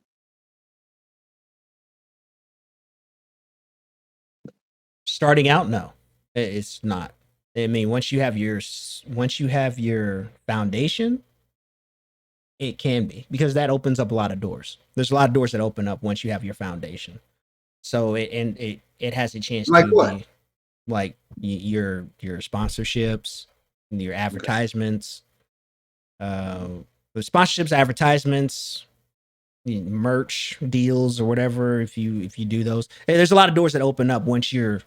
Starting out, no, it's not. I mean, once you have your foundation, it can be, because that opens up a lot of doors. There's a lot of doors that open up once you have your foundation. So it has a chance Like to what? be like your sponsorships, your Okay. advertisements, uh, the sponsorships, advertisements, merch deals or whatever. If you do those, there's a lot of doors that open up once your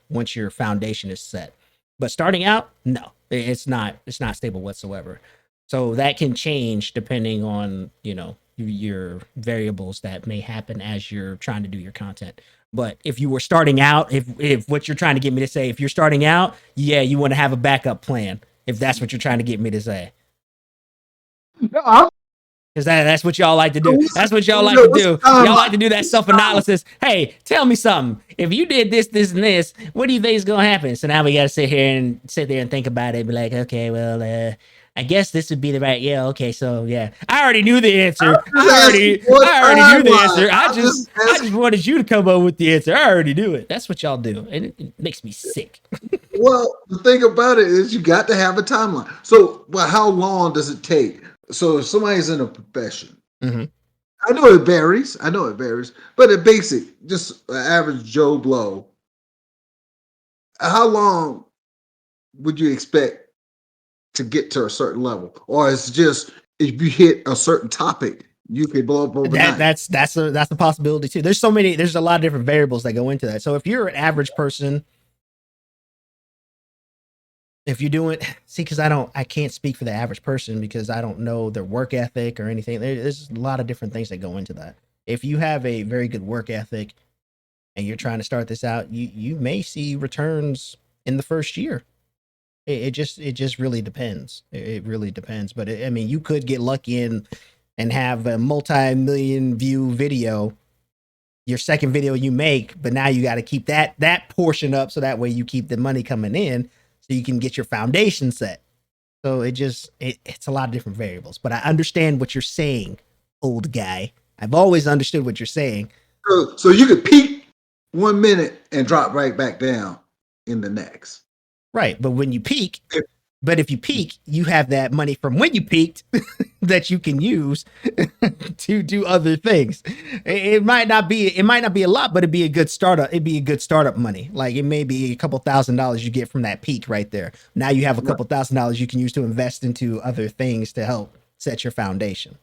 foundation is set. But starting out, no, it's not stable whatsoever. So that can change depending on your variables that may happen as you're trying to do your content. But if you were starting out, if what you're trying to get me to say, if you're starting out, yeah, you want to have a backup plan. If that's what you're trying to get me to say. No, I'm Because that's what y'all like to do. what's That's what y'all like to what's do. the Y'all timeline? like to do that What's the self timeline? analysis. Hey, tell me something. If you did this, this, and this, what do you think is going to happen? So now we got to sit there and think about it. And be like, okay, well, I guess this would be the right. Yeah, okay, so yeah, I already knew the answer. I'm just asking what I already knew the timeline. answer. I'm just I asking. just wanted you to come up with the answer. I already knew it. That's what y'all do, and it makes me sick. Well, the thing about it is you got to have a timeline. So, well, how long does it take? So, if somebody's in a profession, Mm-hmm. I know it varies. I know it varies, but a basic, just an average Joe Blow, how long would you expect to get to a certain level? Or it's just if you hit a certain topic, you could blow up overnight. That's a possibility too. There's a lot of different variables that go into that. So if you're an average person, if you do it, see, because I can't speak for the average person because I don't know their work ethic or anything. There's a lot of different things that go into that. If you have a very good work ethic and you're trying to start this out, you may see returns in the first year. It just really depends. It really depends. But I mean, you could get lucky and have a multi-million view video, your second video you make, but now you got to keep that portion up so that way you keep the money coming in so you can get your foundation set. So it's a lot of different variables. But I understand what you're saying, old guy. I've always understood what you're saying. So you could peak 1 minute and drop right back down in the next. Right. But if you peak, you have that money from when you peaked that you can use to do other things. It might not be a lot, but it'd be a good startup. It'd be a good startup money. Like it may be a couple $1,000s you get from that peak right there. Now you have a couple $1,000s you can use to invest into other things to help set your foundation.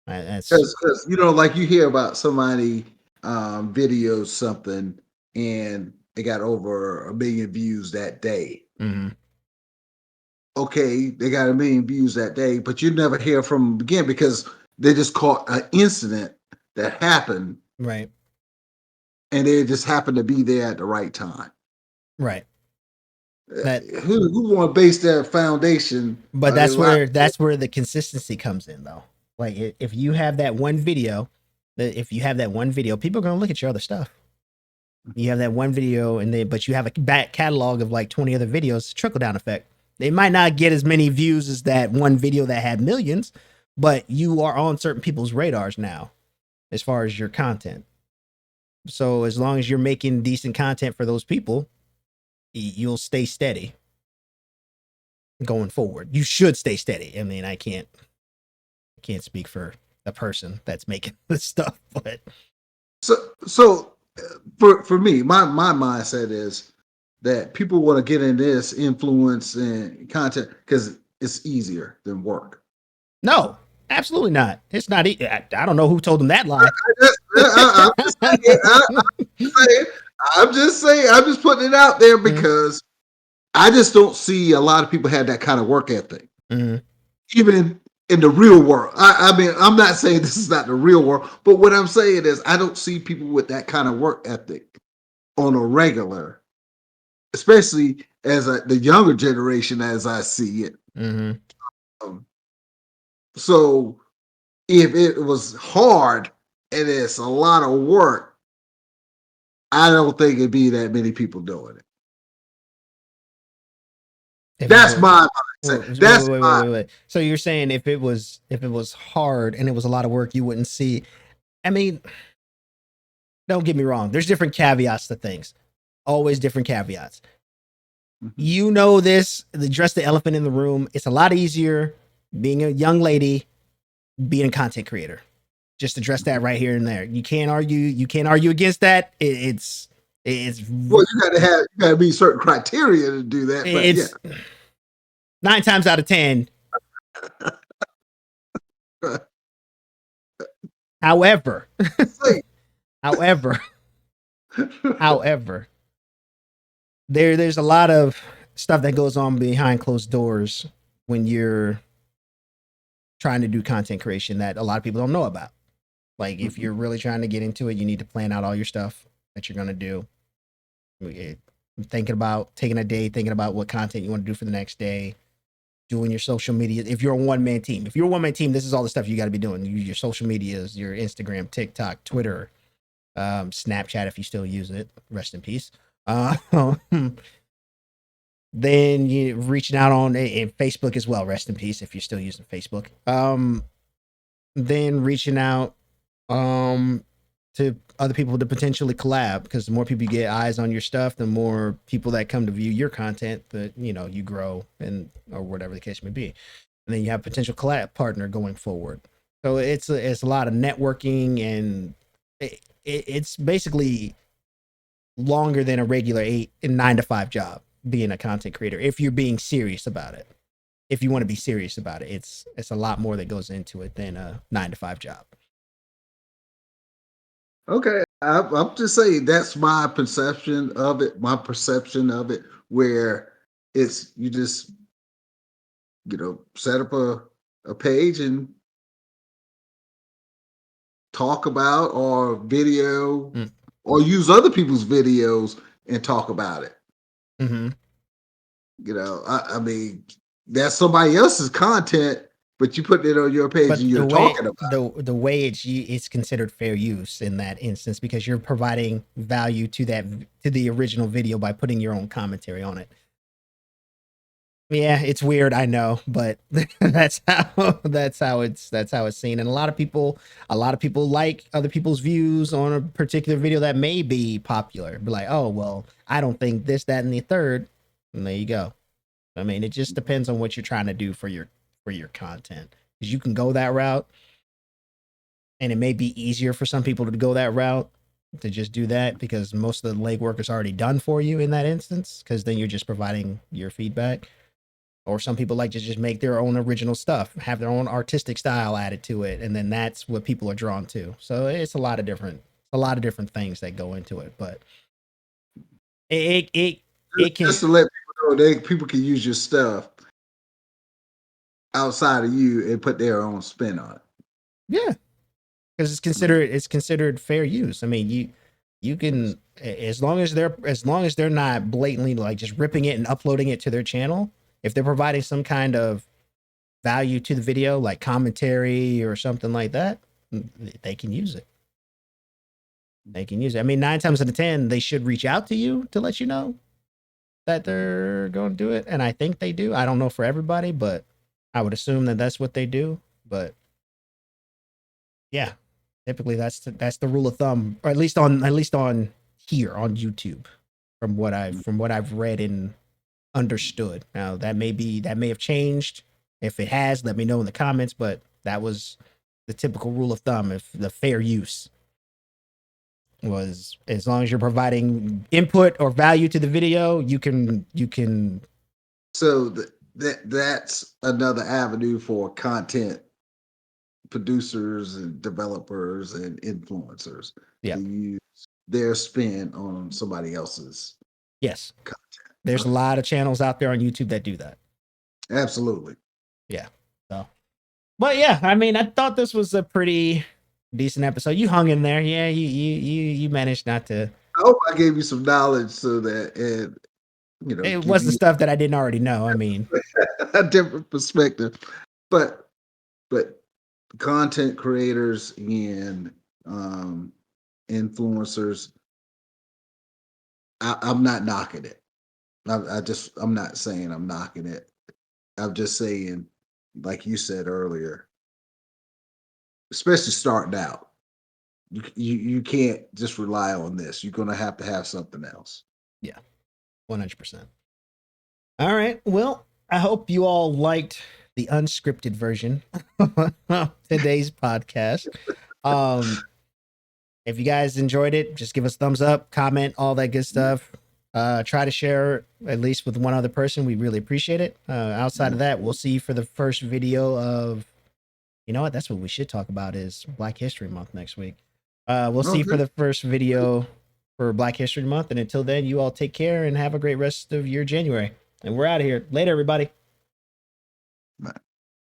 That's Because like you hear about somebody videos something and it got over 1 million views that day. mhm, Okay, they got 1 million views that day, but you never hear from them again because they just caught an incident that happened right, and they just happened to be there at the right time. right. That, Who want to base their foundation but on their life? that's where the consistency comes in, though. Like if you have that one video, people are gonna look at your other stuff. You have that one video, but you have a back catalog of like 20 other videos. Trickle down effect. They might not get as many views as that one video that had millions, but you are on certain people's radars now as far as your content. So as long as you're making decent content for those people, you'll stay steady going forward. You should stay steady. I mean, I can't speak for the person that's making this stuff, but So for me, my mindset is that people want to get in this influence and content because it's easier than work. no, absolutely not. It's not. I don't know who told them that lie. I'm just saying, I'm just saying, I'm just putting it out there Mhm. because I just don't see a lot of people have that kind of work ethic, Mm-hmm. even in the real world. I mean, I'm not saying this is not the real world, but what I'm saying is I don't see people with that kind of work ethic on a regular, especially as the younger generation as I see it. Mm-hmm. Um, so if it was hard and it's a lot of work, I don't think it'd be that many people doing it. If it That's was, my mindset. wait, That's my wait. So you're saying if it was hard and it was a lot of work, you wouldn't see. I mean, don't get me wrong. There's different caveats to things. Always different caveats. You know this. Address the elephant in the room. It's a lot easier being a young lady, being a content creator. Just address that right here and there. You can't argue. You can't argue against that. It's well, you gotta meet certain criteria to do that. But yeah, it's 9 times out of 10. However, however, however, there's a lot of stuff that goes on behind closed doors when you're trying to do content creation that a lot of people don't know about. Like if you're really trying to get into it, you need to plan out all your stuff that you're gonna do. Thinking about taking a day, thinking about what content you want to do for the next day, doing your social media. If you're a one-man team, this is all the stuff you got to be doing. Your social medias, your Instagram, TikTok, Twitter, Snapchat if you still use it. Rest in peace. Then you reaching out on Facebook as well. Rest in peace if you're still using Facebook. Then reaching out to other people to potentially collab, because the more people you get eyes on your stuff, the more people that come to view your content, that you grow, and or whatever the case may be. And then you have a potential collab partner going forward. So it's a lot of networking, and it's basically longer than a regular 9 to 5 job being a content creator if you're being serious about it. If you want to be serious about it, it's a lot more that goes into it than a 9 to 5 job. okay. I'm just saying that's my perception of it. My perception of it, where it's you just set up a page and talk about or video Mm. or use other people's videos and talk about it. Mm-hmm. I mean, that's somebody else's content, but you put it on your page and But you're talking about the way it's considered fair use in that instance, because you're providing value to the original video by putting your own commentary on it. Yeah, it's weird, I know, but that's how it's seen. And a lot of people like other people's views on a particular video that may be popular. Be like, oh well, I don't think this, that, and the third. And there you go. I mean, it just depends on what you're trying to do for your content. Because you can go that route, and it may be easier for some people to go that route, to just do that, because most of the legwork is already done for you in that instance, because then you're just providing your feedback. Or some people like to just make their own original stuff, have their own artistic style added to it, and then that's what people are drawn to. So it's a lot of different things that go into it. But it can, just to let people know people can use your stuff outside of you and put their own spin on it. yeah, because it's considered fair use. I mean, you can, as long as they're not blatantly like just ripping it and uploading it to their channel. If they're providing some kind of value to the video, like commentary or something like that, they can use it. They can use it. I mean, 9 times out of 10, they should reach out to you to let you know that they're going to do it. And I think they do. I don't know for everybody, but I would assume that that's what they do. But yeah, typically that's the rule of thumb, or at least on here on YouTube, from what I've read and understood. Now that may have changed. If it has, let me know in the comments. But that was the typical rule of thumb. If the fair use was, as long as you're providing input or value to the video, you can. So that's another avenue for content producers and developers and influencers Yeah. to use their spin on somebody else's Yes. content. There's a lot of channels out there on YouTube that do that. Absolutely. Yeah. So, but yeah, I mean, I thought this was a pretty decent episode. You hung in there. Yeah, you managed not to. I hope I gave you some knowledge so that, and It give was the you stuff that I didn't already know. I mean, a different perspective. But content creators and influencers, I'm not knocking it. I'm not saying I'm knocking it. I'm just saying, like you said earlier, especially starting out, you can't just rely on this. You're gonna have to have something else. yeah, 100%. All right. Well, I hope you all liked the unscripted version of today's podcast. If you guys enjoyed it, just give us a thumbs up, comment, all that good stuff. Try to share at least with one other person. We really appreciate it. Outside of that, we'll see you for the first video of, you know what? That's what we should talk about is Black History Month next week. We'll see you for Okay. the first video for Black History Month. And until then, you all take care and have a great rest of your January. And we're out of here. Later, everybody.